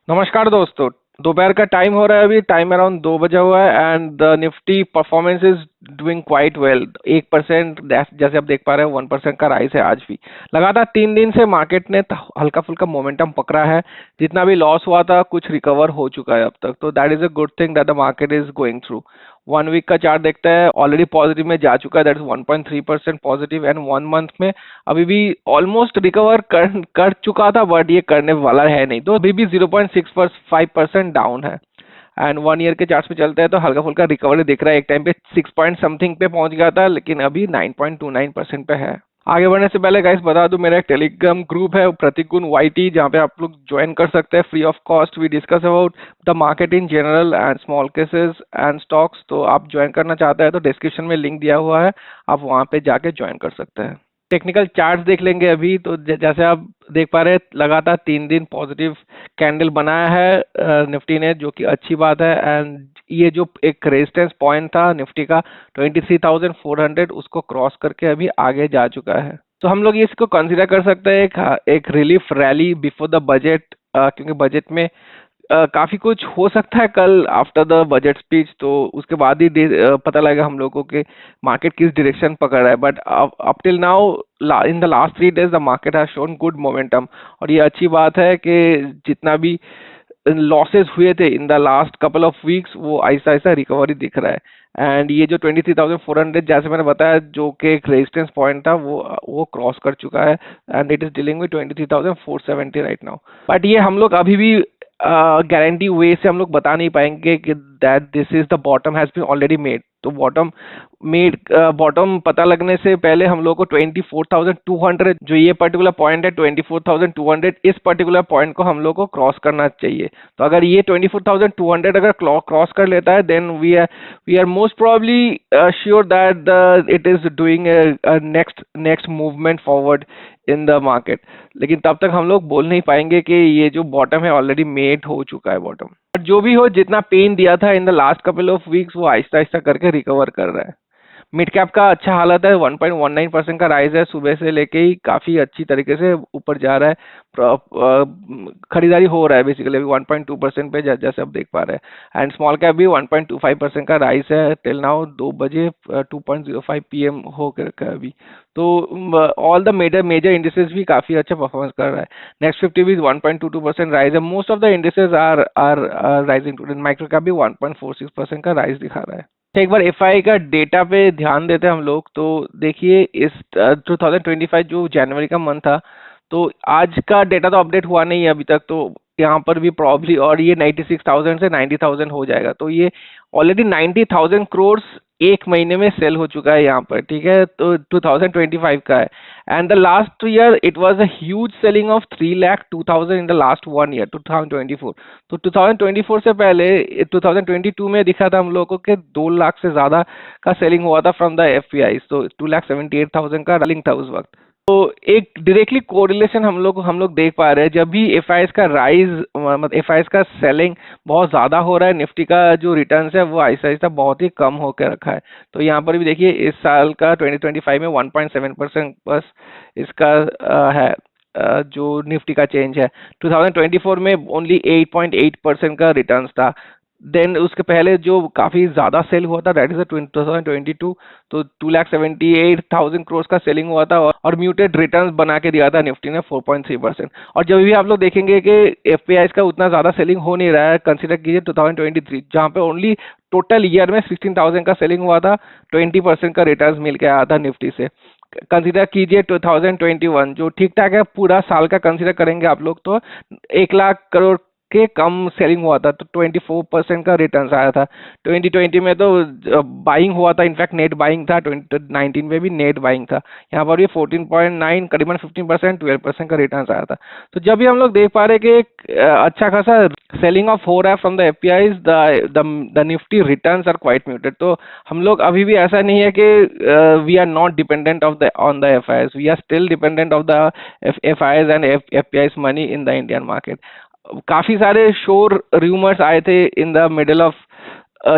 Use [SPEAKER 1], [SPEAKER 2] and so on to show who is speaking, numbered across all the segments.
[SPEAKER 1] नमस्कार दोस्तों। दोपहर का टाइम हो रहा है, अभी टाइम अराउंड 2 बजा हुआ है and the Nifty performance is doing quite well. 1% जैसे आप देख पा रहे हैं, 1% का राइज है आज भी। लगातार 3 दिन से मार्केट ने हल्का फुल्का मोमेंटम पकड़ा है। जितना भी लॉस हुआ था कुछ रिकवर हो चुका है अब तक, तो that is a good thing that the market is going through. 1 week का चार्ट देखते हैं, ऑलरेडी पॉजिटिव में जा चुका है, that is 1.3% positive. And 1 month में अभी भी ऑलमोस्ट रिकवर कर चुका था, बट ये करने वाला है नहीं, तो अभी भी 0.65% डाउन है। एंड 1 ईयर के चार्ट पे चलते हैं तो हल्का फुल्का रिकवरी दिख रहा है। एक टाइम पे 6 पॉइंट समथिंग पे पहुंच गया था, लेकिन अभी 9.29% पे है। आगे बढ़ने से पहले गाइस बता दूं, मेरा एक टेलीग्राम ग्रुप है प्रतिगुण वाईटी, जहां पे आप लोग ज्वाइन कर सकते हैं free of cost. We discuss about the market in general and small cases and stocks. तो आप ज्वाइन करना चाहते हैं तो डिस्क्रिप्शन में लिंक दिया हुआ है, आप वहां पे जाके ज्वाइन कर सकते हैं। टेक्निकल चार्ट्स देख लेंगे अभी तो जैसे आप देख पा रहे हैं, लगातार 3 दिन पॉजिटिव कैंडल बनाया है निफ्टी ने, जो कि अच्छी बात है। एंड ये जो एक रेजिस्टेंस पॉइंट था निफ्टी का 23,400, उसको क्रॉस करके अभी आगे जा चुका है। तो हम लोग इसको कंसीडर कर सकते हैं एक relief rally before the budget, क्योंकि बजट में काफी कुछ हो सकता है कल आफ्टर द बजट स्पीच। तो उसके बाद ही पता लगेगा हम लोगों को कि मार्केट किस डायरेक्शन पकड़ रहा है। But up till now in the last 3 days the market has shown good momentum. और ये अच्छी बात है कि जितना भी लॉसेस हुए थे in the last couple of weeks, वो आहिस्ता आहिस्ता रिकवरी दिख रहा है। एंड ये जो 23,400 जैसे मैंने बताया, जो कि एक रेजिस्टेंस पॉइंट था, वो क्रॉस कर चुका है। And it is dealing with 23,470 right now. But ये हम लोग अभी भी गारंटी वे से हम लोग बता नहीं पाएंगे कि that this is the bottom has been already made. तो बॉटम पता लगने से पहले हम लोग को 24,200, जो ये पर्टिकुलर पॉइंट है 24,200, इस पर्टिकुलर पॉइंट को हम लोग को क्रॉस करना चाहिए। तो अगर ये 24,200 अगर क्रॉस कर लेता है, then we are most probably sure that it is doing next movement forward in the market. लेकिन तब तक हम लोग बोल नहीं पाएंगे कि ये जो बॉटम है ऑलरेडी मेड हो चुका है बॉटम। जो भी हो, जितना पेन दिया था in the last couple of weeks, वो आहिस्ता आहिस्ता करके रिकवर कर रहा है। मिड कैप का अच्छा हालत है, 1.19% का राइज है, सुबह से लेके ही काफी अच्छी तरीके से ऊपर जा रहा है। खरीदारी हो रहा है बेसिकली अभी 1.2% पे, जैसे आप देख पा रहे हैं। एंड स्मॉल कैप भी 1.25% का राइज है टिल नाउ। 2 बजे 2.05 PM हो कर अभी। तो all the major major indices भी काफी अच्छा परफॉर्मेंस कर रहा है। नेक्स्ट 50 भी 1.22% राइज है। Most of the indices are rising today. Micro cap भी 1.46% का राइज दिखा रहा है। एक बार एफआई का डेटा पे ध्यान देते हैं हम लोग, तो देखिए इस 2025 जो जनवरी का मंथ था, तो आज का डेटा तो अपडेट हुआ नहीं है अभी तक। तो यहाँ पर भी प्रॉब्ली, और ये 96,000 से 90,000 हो जाएगा, तो ये ऑलरेडी 90,000 करोड़ एक महीने में सेल हो चुका है यहाँ पर, ठीक है। तो 2025 का है। And the last year it was a huge selling of 3,02,000 in the last 1 year 2024। तो 2024 से पहले 2022 में दिखा था हम लोगों को कि 2 लाख से ज्यादा का सेलिंग हुआ था फ्रॉम द एफपीआई। तो 2,78,000 का सेलिंग था उस वक्त। तो एक डायरेक्टली कोरिलेशन हम लोग देख पा रहे हैं। जब भी एफआईएस का राइज, मतलब एफआईएस का सेलिंग बहुत ज्यादा हो रहा है, निफ्टी का जो रिटर्न्स है वो आहिस्ता आहिस्ता बहुत ही कम होकर रखा है। तो यहाँ पर भी देखिए इस साल का 2025 में 1.7% बस इसका है, जो निफ्टी का चेंज है। 2024 में ओनली 8.8% का रिटर्न्स था। देन उसके पहले जो काफी ज्यादा सेल हुआ था, दैट इज 2022। तो 2,78,000 करोड़ का सेलिंग हुआ था, और म्यूटेड रिटर्न्स बना के दिया था निफ्टी ने 4.3%। और जब भी आप लोग देखेंगे कि एफपीआई का उतना ज्यादा सेलिंग हो नहीं रहा है, कंसिडर कीजिए 2023, जहां पे ओनली टोटल ईयर में 16,000 का सेलिंग हुआ था, 20% का रिटर्न्स मिल के आया था निफ्टी से। कंसिडर कीजिए 2021, जो ठीक ठाक है, पूरा साल का कंसिडर करेंगे आप लोग तो 1 लाख करोड़ के कम सेलिंग हुआ था, तो 24% का रिटर्न आया था। 2020 में तो बाइंग हुआ था, इनफैक्ट नेट बाइंग था। 2019 में भी नेट बाइंग था। यहाँ पर भी 14.9, करीबन 15%, 12% का रिटर्न आया था। तो जब भी हम लोग देख पा रहे कि एक अच्छा खासा सेलिंग ऑफ हो रहा है from the FPIs, the Nifty returns are quite muted. तो हम लोग अभी भी ऐसा नहीं है कि we are not dependent of the on the FIs, we are still dependent of the FIs and FPIs money in the Indian market. काफी सारे शोर रूमर्स आए थे इन द मिडल ऑफ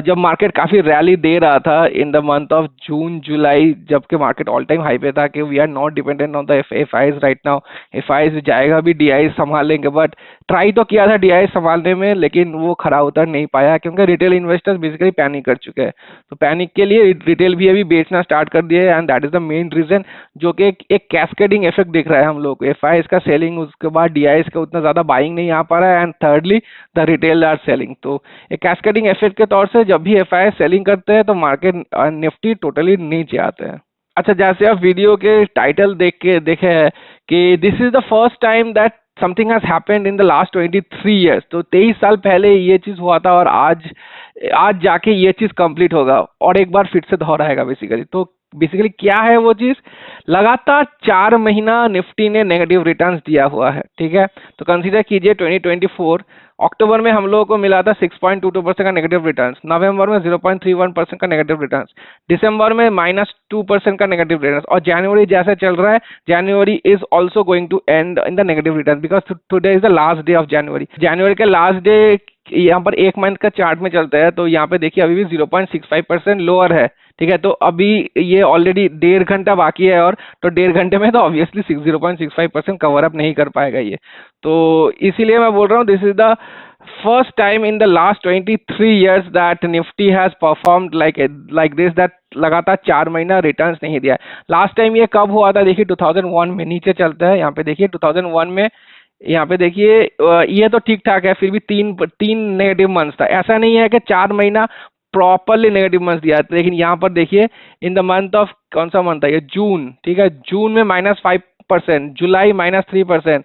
[SPEAKER 1] जब मार्केट काफी रैली दे रहा था in the month of June July, जबकि मार्केट ऑल टाइम हाई पे था कि we are not dependent on the FIIs right now, FIIs जाएगा भी, डी आई संभाल लेंगे, बट ट्राई तो किया था डी आई संभालने में, लेकिन वो खरा उतर नहीं पाया क्योंकि रिटेल इन्वेस्टर्स बेसिकली पैनिक कर चुके हैं। तो पैनिक के लिए रिटेल भी अभी बेचना स्टार्ट कर दिए, and that is the main reason, जो कि एक कैस्केडिंग इफेक्ट दिख रहा है हम लोग को। एफ आईज का सेलिंग, उसके बाद डी आई का उतना ज्यादा बाइंग नहीं आ पा रहा है, and thirdly the retail are selling. तो एक कैस्केडिंग इफेक्ट के तौर से जब भी एफ आई सेलिंग करते हैं तो मार्केट निफ्टी टोटली नीचे आते हैं। अच्छा, जैसे आप वीडियो के टाइटल देख के देखे हैं कि this is the first time that something has happened in the last 23 years, तो 23 साल पहले ये चीज हुआ था और आज आज जाके ये चीज कंप्लीट होगा और एक बार फिर से दोहराएगा बेसिकली। तो बेसिकली क्या है वो चीज, लगातार 4 महीना निफ्टी ने नेगेटिव रिटर्न्स दिया हुआ है, ठीक है। तो कंसीडर कीजिए 2024 अक्टूबर में हम लोगों को मिला था 6.22% का नेगेटिव रिटर्न्स, नवंबर में 0.31% का नेगेटिव रिटर्न्स, दिसंबर में -2% का नेगेटिव रिटर्न्स, और जनवरी जैसे चल रहा है, January is also going to end in the negative return because today is the last day of January. जनवरी के लास्ट डे यहाँ पर एक मंथ का चार्ट में चलता है, तो यहाँ पे देखिए अभी भी 0.65% लोअर है, ठीक है। तो अभी ये ऑलरेडी 1.5 घंटा बाकी है, और तो 1.5 घंटे में तो ऑब्वियसली 0.65% कवर अप नहीं कर पाएगा ये। तो इसीलिए मैं बोल रहा हूँ this is the first time in the last 23 years that Nifty has performed like this, that लगातार 4 महीना रिटर्न्स नहीं दिया। लास्ट टाइम ये कब हुआ था देखिए, 2001 में। नीचे चलता है, यहाँ पे देखिए 2001 में, यहाँ पे देखिए ये तो ठीक ठाक है, फिर भी तीन नेगेटिव मंथ्स था। ऐसा नहीं है कि 4 महीना प्रॉपरली नेगेटिव मंथ दिया था, लेकिन यहाँ पर देखिए इन द मंथ ऑफ, कौन सा मंथ है ये, जून, ठीक है। जून में -5%, जुलाई -3%,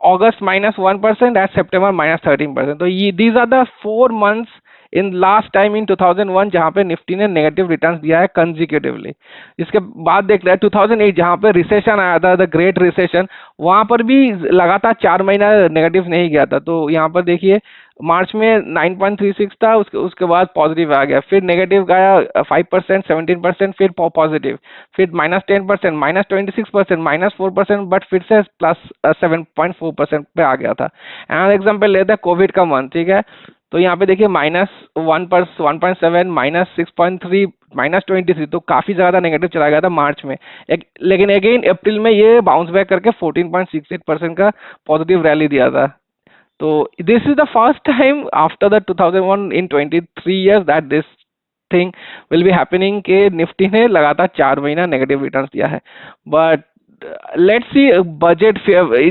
[SPEAKER 1] अगस्त -1% एंड सितंबर -13%। तो ये these are the 4 months in last time in 2001 जहां पे निफ्टी ने नेगेटिव रिटर्न्स दिया है कंजिक्यूटिवली। इसके बाद देख रहे हैं 2008 जहां पे रिसेशन आया था, द ग्रेट रिसेशन, वहां पर भी लगातार 4 महीना नेगेटिव नहीं गया था। तो यहाँ पर देखिए मार्च में 9.36 था, उसके बाद पॉजिटिव आ गया, फिर नेगेटिव गया 5%, 17%, फिर पॉजिटिव, फिर -10%, -26%, -4%, बट फिर से +7.4% पे आ गया था। एंड एग्जाम्पल लेते हैं कोविड का मंथ, ठीक है। तो यहाँ पे देखिए -1.7, -6.3, -23, तो काफी ज्यादा नेगेटिव चला गया था मार्च में। लेकिन अगेन अप्रैल में ये बाउंस बैक करके 14.68% का पॉजिटिव रैली दिया था। तो this is the first time after the 2001 in 23 years that this thing will be happening के निफ्टी ने लगातार 4 महीना नेगेटिव रिटर्न्स दिया है। बट लेट्स सी बजट,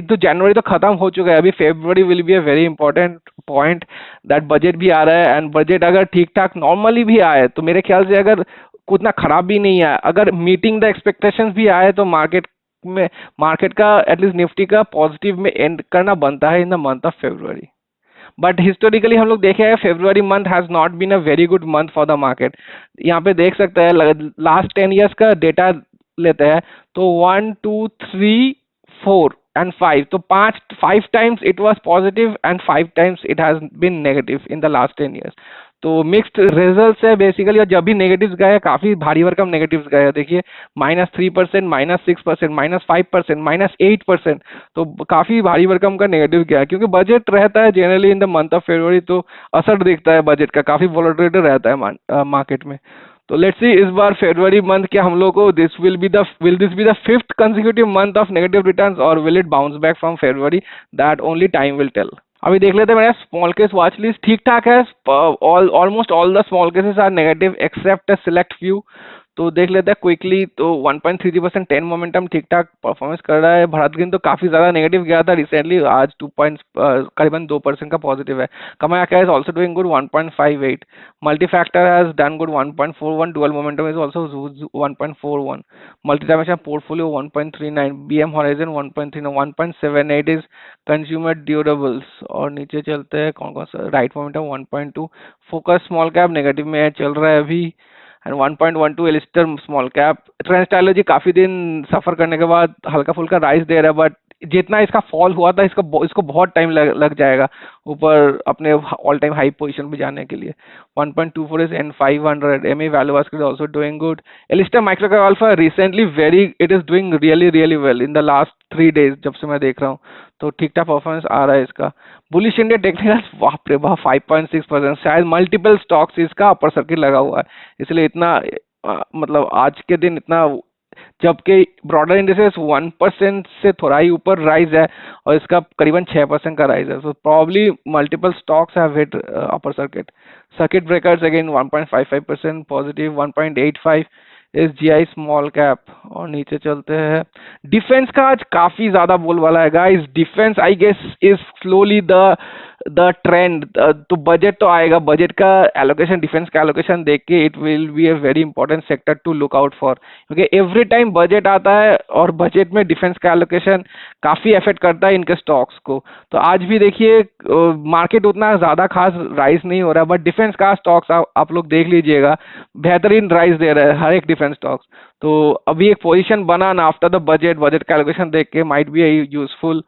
[SPEAKER 1] तो जनवरी तो खत्म हो चुका है, अभी February will be a very important point that budget भी आ रहा है, एंड बजट अगर ठीक ठाक नॉर्मली भी आए तो मेरे ख्याल से अगर उतना खराब भी नहीं आया, अगर मीटिंग द एक्सपेक्टेशंस भी आए, तो मार्केट का एटलीस्ट निफ्टी का पॉजिटिव में एंड करना बनता है in the month of February. But historically हम लोग देखे हैं February month has not been a very good month for the market. यहाँ पे देख सकते हैं लास्ट 10 ईयर्स का डेटा लेते हैं, तो 1, 2, 3, 4 एंड 5, तो 5 times it was positive and 5 times it has been negative in the last 10 years. तो मिक्स्ड रिजल्ट्स है बेसिकली, और जब भी नेगेटिव्स गए काफी भारी भरकम नेगेटिव्स गए, देखिए -3%, -6%, -5%, -8%, तो काफी भारी भरकम का नेगेटिव गया, क्योंकि बजट रहता है generally in the month of February, तो असर दिखता है बजट का, काफी वोलेटिलिटी रहता है मार्केट में। तो लेट्स सी इस बार फरवरी मंथ क्या हम लोग को will this be the 5th consecutive month of negative returns, और will it bounce back from February, that only time will tell. अभी देख लेते हैं मेरा स्मॉल केस वॉच लिस्ट ठीक ठाक है, almost all the small cases are negative except select few. तो देख लेते हैं क्विकली, तो 1.33% 10 मोमेंटम ठीक ठाक परफॉर्मेंस कर रहा है। भारत ग्रीन तो काफी ज्यादा नेगेटिव गया था रिसेंटली, आज करीबन 2% का पॉजिटिव है। Kamayakya is also doing good 1.58, multi factor has done good 1.41, dual momentum is also 1.41, multi dimension portfolio 1.39, BM horizon 1.39, 1.78 is consumer durables. और नीचे चलते हैं कौन कौन सा, right momentum 1.2, focus small cap negative में है, चल रहा है अभी, and 1.12 Alistair small cap. Trend stylology काफी दिन सफर करने के बाद हल्का फुल्का राइज दे रहा है, बट जितना इसका फॉल हुआ था इसको बहुत टाइम लग जाएगा ऊपर अपने ऑल टाइम हाई पोजीशन पे जाने के लिए। 1.24 is N500. MA Valuvascular is also doing good. Elista Microcap Alpha recently it is doing really well in the last 3 days जब से मैं देख रहा हूँ, तो ठीक ठाक परफॉर्मेंस आ रहा है इसका। बुलिश इंडिया टेक्निकल बाप रे बाप 5.6%, शायद मल्टीपल स्टॉक्स इसका अपर सर्किट लगा हुआ है, इसलिए इतना मतलब आज के दिन इतना, जबकि ब्रॉडर इंडिसेस 1% से थोड़ा ही ऊपर राइज है और इसका करीबन 6% का राइज है। So probably multiple stocks have hit upper circuit. Circuit breakers again 1.55% positive, 1.85 इस जीआई स्मॉल कैप। और नीचे चलते हैं, डिफेंस का आज काफी ज्यादा बोलबाला है guys. Defence I guess is slowly the trend. तो बजट तो आएगा, बजट का एलोकेशन, डिफेंस का एलोकेशन देख के it will be a very important sector to look out for, क्योंकि एवरी टाइम बजट आता है और बजट में डिफेंस का एलोकेशन काफी इफेक्ट करता है इनके स्टॉक्स को। तो आज भी देखिए मार्केट उतना ज्यादा खास राइज नहीं हो रहा, बट डिफेंस का स्टॉक्स आप लोग देख लीजिएगा बेहतरीन राइज दे रहे हैं हर एक डिफेंस स्टॉक्स। तो अभी एक पोजीशन बना ना आफ्टर द बजट का एलोकेशन देख के might be A useful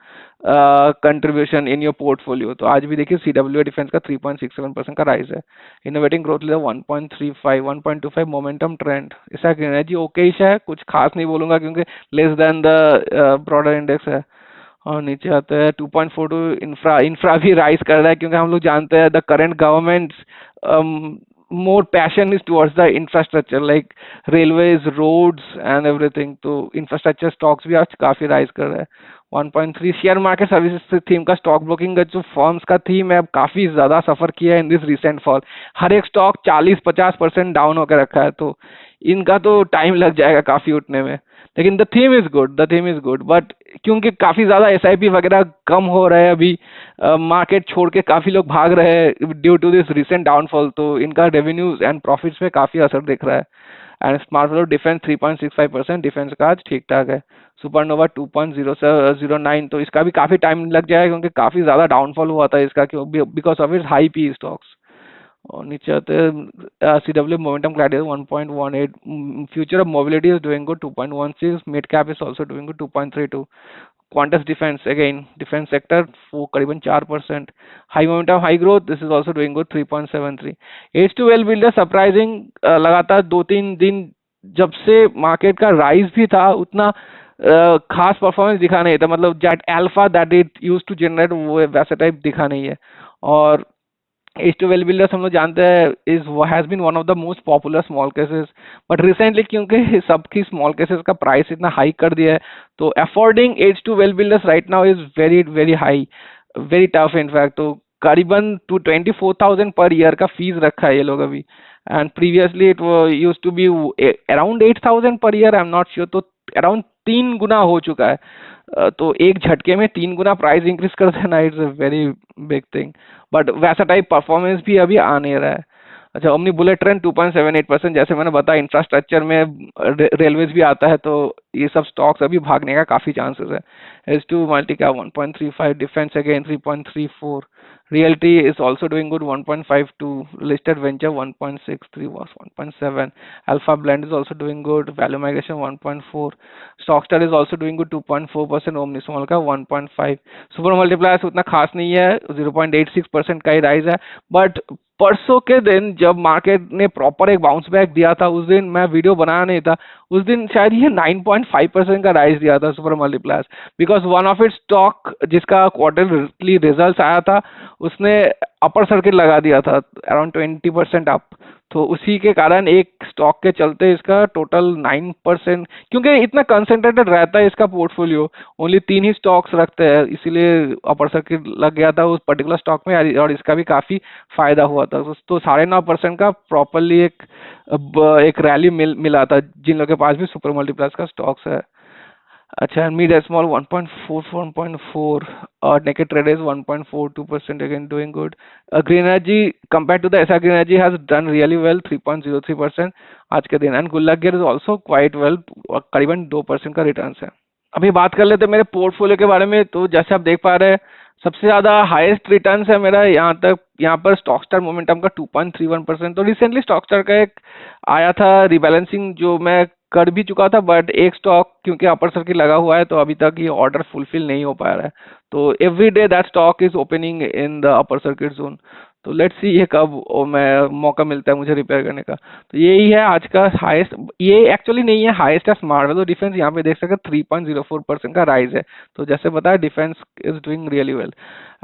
[SPEAKER 1] contribution in your portfolio. तो आज भी देखिए सीडब्ल्यू डिफेंस का 3.67% का राइज है। Innovating growth leader 1.35, 1.25 momentum trend. ऐसा एनर्जी ओके है, कुछ खास नहीं बोलूंगा क्योंकि less than the broader index है। और नीचे आते हैं 2.42 इंफ्रा भी राइज कर रहा है, क्योंकि हम लोग जानते हैं the current government more passion is towards the infrastructure like railways, roads and everything. तो infrastructure stocks भी आज काफी राइज कर रहा है। 1.3 शेयर मार्केट सर्विसेज थीम का स्टॉक ब्रोकिंग का जो फर्म्स का थीम है, अब काफी ज्यादा सफर किया है इन दिस रिसेंट फॉल। हर एक स्टॉक 40-50% डाउन होकर रखा है, तो इनका तो टाइम लग जाएगा काफी उठने में। लेकिन the theme is good, but क्योंकि काफी ज्यादा एसआईपी वगैरह कम हो रहे हैं अभी, मार्केट छोड़ के काफी लोग भाग रहे हैं due to this recent downfall, तो इनका रेवेन्यूज एंड प्रॉफिट्स में काफी असर दिख रहा है। एंड स्मार्ट डिफेंस 3.65%, डिफेंस का आज ठीक ठाक है। सुपरनोवा 2.09, तो इसका भी काफी टाइम लग जाएगा क्योंकि काफी ज्यादा डाउनफॉल हुआ था इसका, because of its high P stocks. और नीचे आते हैं CW momentum clarity 1.18, future of mobility is doing good 2.16, mid cap is also doing good 2.32। Quants defence again defence sector वो करीबन 4%, high momentum high growth, this is also doing good 3.73। H2 well builder surprising, लगातार 2-3 दिन जब से market का rise भी था उतना खास परफॉर्मेंस दिखा नहीं था, मतलब that alpha that it used to generate वो वैसा टाइप दिखा नहीं है। और H2 वेल बिल्डर्स हम लोग जानते हैं is has been one of the most popular small cases, but recently क्योंकि सबकी स्मॉल केसेस का प्राइस इतना हाई कर दिया है, तो affording H2 well builders right now is very high, very tough in fact. तो करीबन 24,000 पर ईयर का फीस रखा है ये लोग अभी, and previously it use to be around 8,000 पर year, I am not sure. तो अराउंड 3 गुना हो चुका है। तो एक झटके में 3 गुना प्राइस इंक्रीज कर देना, it's a very big thing, but वैसा टाइप परफॉर्मेंस भी अभी आ नहीं रहा है। अच्छा, ओमनी बुलेट ट्रेन 2.78%, जैसे मैंने बताया इंफ्रास्ट्रक्चर में रेलवेज भी आता है, तो ये सब स्टॉक्स अभी भागने का काफी चांसेस है। H2 multi cap 1.35, defence again 3.34, Realty is also doing good 1.52, listed venture 1.63 was 1.7, Alpha Blend is also doing good, value migration 1.4, Stockstar is also doing good 2.4%, Omni Small का 1.5, सुपर मल्टीप्लायर्स उतना खास नहीं है, 0.86% का ही rise है। But परसों के दिन जब मार्केट ने प्रॉपर एक बाउंस बैक दिया था, उस दिन मैं वीडियो बनाया नहीं था, उस दिन शायद ये 9.5% का राइज दिया था super multipliers, because one of its stock जिसका क्वार्टरली रिजल्ट आया था उसने अपर सर्किट लगा दिया था अराउंड 20% अप, तो उसी के कारण एक स्टॉक के चलते इसका टोटल 9%, क्योंकि इतना कंसंट्रेटेड रहता है इसका पोर्टफोलियो, ओनली 3 ही स्टॉक्स रखते हैं, इसीलिए अपर सर्किट लग गया था उस पर्टिकुलर स्टॉक में, और इसका भी काफी फायदा हुआ था। तो 9.5% का प्रॉपरली एक रैली मिला था जिन लोगों के पास भी सुपर मल्टीप्लायर्स का स्टॉक्स है। अच्छा, मिड स्मॉल 1.44, 1.4, और naked traders 1.42%, again doing good. Green energy compared to the SR Green energy has done really well 3.03% आज के दिन, and Gullac Gear is also quite well, करीबन 2% का रिटर्न्स है। अभी बात कर लेते हैं मेरे पोर्टफोलियो के बारे में। तो जैसे आप देख पा रहे हैं सबसे ज्यादा हाईएस्ट रिटर्न्स है मेरा यहाँ पर स्टॉकस्टार मोमेंटम का 2.31%। तो रिसेंटली स्टॉकस्टार का एक आया था रिबैलेंसिंग, जो मैं कर भी चुका था, बट एक स्टॉक क्योंकि अपर सर्किट लगा हुआ है तो अभी तक ये ऑर्डर फुलफिल नहीं हो पा रहा है। तो every day that stock is opening in the upper circuit zone. तो लेट्स सी ये कब मैं मौका मिलता है मुझे रिपेयर करने का। तो यही है आज का हाईएस्ट। ये एक्चुअली नहीं है हाईएस्ट है स्मार्ट वैल्यू डिफेंस, यहाँ पे देख सकते हैं 3.04% का राइज है। तो जैसे बताया defence is doing really well.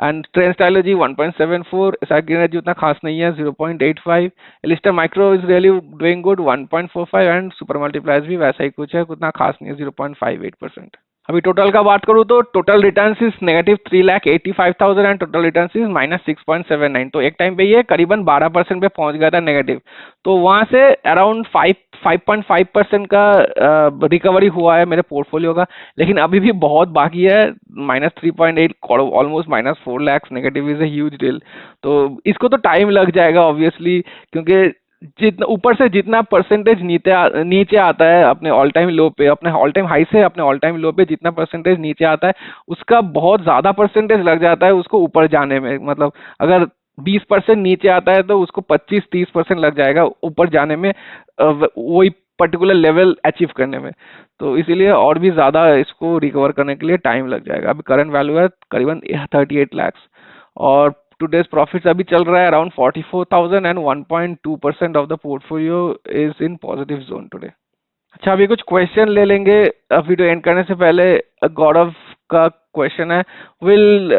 [SPEAKER 1] And trend stylology 1.74, cycle energy उतना खास नहीं है 0.85। Alistair micro is really doing good 1.45 and super multipliers भी वैसा ही कुछ है, उतना खास नहीं है 0.58%। अभी टोटल का बात करूँ तो total return is negative 3,85,000 and total return is -6.79। तो एक टाइम पे ये करीबन 12% पे पहुंच गया था नेगेटिव। तो वहां से अराउंड 5.5% का रिकवरी हुआ है मेरे पोर्टफोलियो का, लेकिन अभी भी बहुत बाकी है। -3.8 almost -4 lakhs negative is a huge deal. तो इसको तो टाइम लग जाएगा ऑब्वियसली, क्योंकि जितना ऊपर से जितना परसेंटेज नीचे आता है अपने ऑल टाइम लो पे, अपने ऑल टाइम हाई से अपने ऑल टाइम लो पे जितना परसेंटेज नीचे आता है उसका बहुत ज्यादा परसेंटेज लग जाता है उसको ऊपर जाने में। मतलब अगर 20% नीचे आता है तो उसको 25-30% लग जाएगा ऊपर जाने में, वही पर्टिकुलर लेवल अचीव करने में। तो इसीलिए और भी ज्यादा इसको रिकवर करने के लिए टाइम लग जाएगा। अभी करंट वैल्यू है करीबन 38 lakhs और today's profits अभी चल रहा है around 44,000 and 1.2% of the portfolio is in positive zone today. अच्छा अभी कुछ क्वेश्चन ले लेंगे वीडियो एंड करने से पहले। गौरव का क्वेश्चन है, will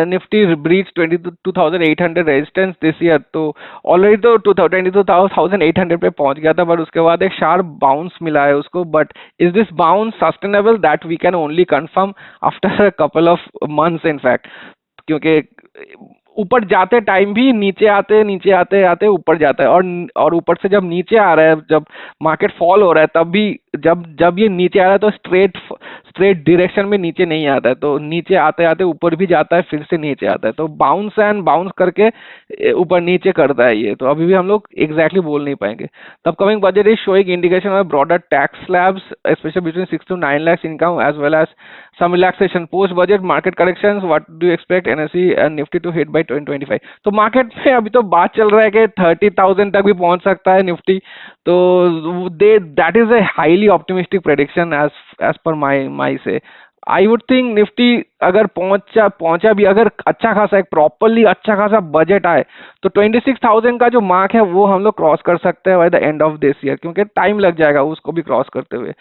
[SPEAKER 1] Nifty breach 22,800 resistance this year? तो ऑलरेडी तो 22,800 पे पहुंच गया था, बट उसके बाद एक शार्प बाउंस मिला है उसको। But is this bounce sustainable? That we can only confirm after a couple of months in fact, क्योंकि ऊपर जाते टाइम भी नीचे आते आते ऊपर जाता है, और ऊपर से जब नीचे आ रहा है, जब मार्केट फॉल हो रहा है तब भी जब ये नीचे आ रहा है तो स्ट्रेट डायरेक्शन में नीचे नहीं आता है, तो नीचे आते आते ऊपर भी जाता है फिर से नीचे आता है। तो बाउंस करके ऊपर नीचे करता है ये। तो अभी भी हम लोग एग्जैक्टली बोल नहीं पाएंगे। तब coming budget is showing indication of broader tax slabs specially between 6 to 9 lakhs income as well as some relaxation post budget market corrections. What do you expect NSE and Nifty to hit by 2025? तो market में अभी तो बात चल रहा है कि 30,000 तक भी पहुंच सकता है निफ्टी। तो that is a highly optimistic prediction as per my से। आई वुड थिंक निफ्टी अगर पहुंचा भी, अगर अच्छा खासा एक प्रॉपरली अच्छा खासा बजट आए तो 26,000 का जो मार्क है वो हम लोग क्रॉस कर सकते हैं by the end of this year, क्योंकि टाइम लग जाएगा उसको भी क्रॉस करते हुए।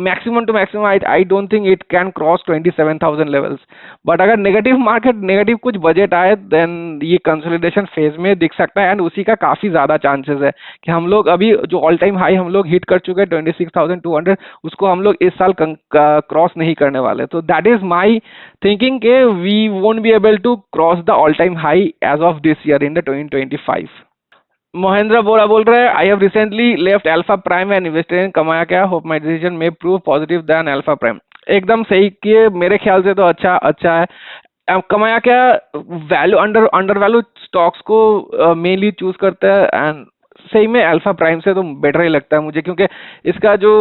[SPEAKER 1] Maximum to maximum I don't think it can cross 27,000 levels. But अगर नेगेटिव कुछ बजट आए देन ये कंसोलिडेशन फेज में दिख सकता है, एंड उसी का काफी ज्यादा चांसेस है कि हम लोग अभी जो ऑल टाइम हाई हम लोग हिट कर चुके हैं 26,200, उसको हम लोग इस साल क्रॉस नहीं करने वाले। तो दैट इज माई थिंकिंग के we won't be able to cross the all time high as of this year in the 2025। Mahendra Bora बोल रहे हैं, I have recently left Alpha Prime and invested in Kamayakya, hope my decision may prove positive than Alpha Prime. एकदम सही किए, मेरे ख्याल से तो अच्छा है। कमाया क्या वैल्यू अंडर वैल्यू स्टॉक्स को मेनली चूज करता है, एंड सही में अल्फा प्राइम से तो बेटर ही लगता है मुझे, क्योंकि इसका जो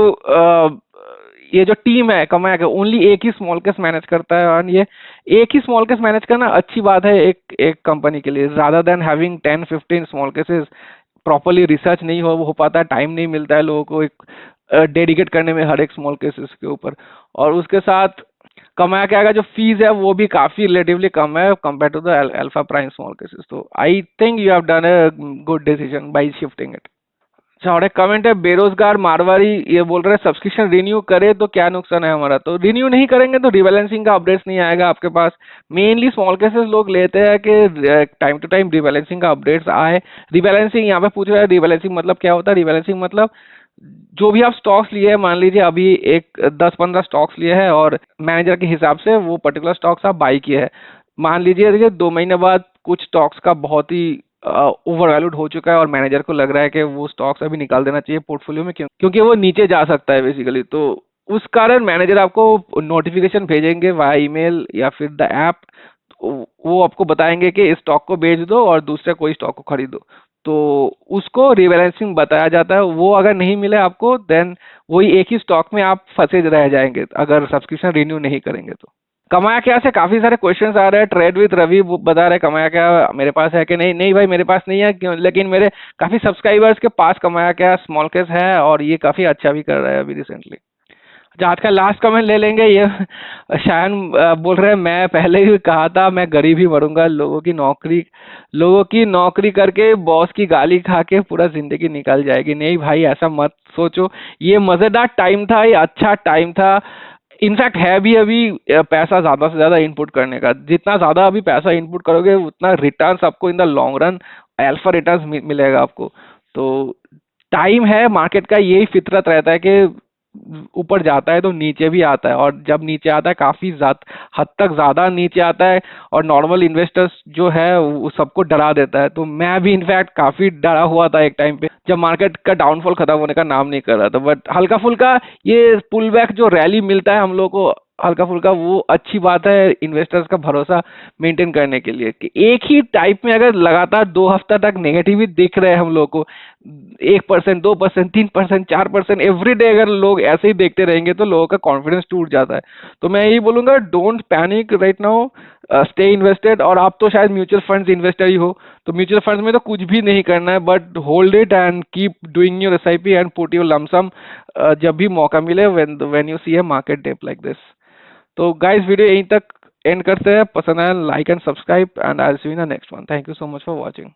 [SPEAKER 1] ये जो टीम है कमाया का ओनली एक ही स्मॉल केस मैनेज करता है, और ये एक ही स्मॉल केस मैनेज करना अच्छी बात है एक कंपनी के लिए, ज्यादा than having 10-15 small cases. Properly research नहीं हो पाता, टाइम नहीं मिलता है लोगों को एक डेडिकेट करने में हर एक स्मॉल केसेस के ऊपर। और उसके साथ कमाया क्या का जो फीस है वो भी काफी रिलेटिवली कम है compare to the Alpha Prime small cases. तो I think you have done a good decision by shifting it. अच्छा, और एक कमेंट है बेरोजगार मारवाड़ी, ये बोल रहे हैं सब्सक्रिप्शन रिन्यू करे तो क्या नुकसान है हमारा? तो रिन्यू नहीं करेंगे तो रिबैलेंसिंग का अपडेट्स नहीं आएगा आपके पास। मेनली स्मॉल केसेस लोग लेते हैं कि टाइम टू टाइम रिबैलेंसिंग का अपडेट्स आए। रिबैलेंसिंग यहाँ पे पूछ रहा है, रिबैलेंसिंग मतलब क्या होता है? रिबैलेंसिंग मतलब जो भी आप स्टॉक्स लिए हैं, मान लीजिए अभी एक 10-15 स्टॉक्स लिए हैं और मैनेजर के हिसाब से वो पर्टिकुलर स्टॉक्स आप बाई किए हैं। मान लीजिए देखिए 2 महीने बाद कुछ स्टॉक्स का बहुत ही ओवर वैल्यूड हो चुका है और मैनेजर को लग रहा है कि वो स्टॉक्स अभी निकाल देना चाहिए पोर्टफोलियो में, क्योंकि वो नीचे जा सकता है बेसिकली। तो उस कारण मैनेजर आपको नोटिफिकेशन भेजेंगे वाया ईमेल या फिर द ऐप। वो आपको बताएंगे कि इस स्टॉक को बेच दो और दूसरे कोई स्टॉक को खरीदो। तो उसको रिबैलेंसिंग बताया जाता है। वो अगर नहीं मिले आपको देन वही एक ही स्टॉक में आप फंसे रह जाएंगे अगर सब्सक्रिप्शन रिन्यू नहीं करेंगे तो। कमाया क्या से काफी सारे क्वेश्चंस आ रहे हैं। ट्रेड विद रवि बता रहे कमाया क्या मेरे पास है कि नहीं। नहीं भाई मेरे पास नहीं है क्यों, लेकिन मेरे काफी सब्सक्राइबर्स के पास कमाया क्या स्मॉल केस है और ये काफी अच्छा भी कर रहा है अभी रिसेंटली। अच्छा आज का लास्ट कमेंट ले लेंगे ये शायन बोल रहे हैं मैं पहले ही कहा था मैं गरीब ही मरूंगा, लोगों की नौकरी करके बॉस की गाली खा के पूरा जिंदगी निकल जाएगी। नहीं भाई ऐसा मत सोचो, ये मजेदार टाइम था, ये अच्छा टाइम था। इनफैक्ट है भी अभी पैसा ज्यादा से ज्यादा इनपुट करने का, जितना ज्यादा अभी पैसा इनपुट करोगे उतना रिटर्न्स आपको in the long run alpha returns मिलेगा आपको। तो टाइम है मार्केट का, यही फितरत रहता है कि ऊपर जाता है तो नीचे भी आता है, और जब नीचे आता है काफी हद तक ज्यादा नीचे आता है, और नॉर्मल इन्वेस्टर्स जो है वो सबको डरा देता है। तो मैं भी इनफैक्ट काफी डरा हुआ था एक टाइम पे जब मार्केट का डाउनफॉल खत्म होने का नाम नहीं कर रहा था, बट हल्का फुल्का ये पुल बैक जो रैली मिलता है हम लोग को हल्का फुल्का, वो अच्छी बात है इन्वेस्टर्स का भरोसा मेंटेन करने के लिए। कि एक ही टाइप में अगर लगातार 2 हफ्ता तक नेगेटिव ही दिख रहे हैं हम लोग को, 1%, 2%, 3%, 4% एवरी डे, अगर लोग ऐसे ही देखते रहेंगे तो लोगों का कॉन्फिडेंस टूट जाता है। तो मैं यही बोलूंगा don't panic right now, stay invested. और आप तो शायद म्यूचुअल फंड्स इन्वेस्टर ही हो, तो म्यूचुअल फंड्स में तो कुछ भी नहीं करना है, but hold it and keep doing your SIP and put your lump sum जब भी मौका मिले when you see a market dip like this. तो गाइस वीडियो यहीं तक एंड करते हैं। पसंद आया like and subscribe and I will see you in the next one. Thank you so much for watching.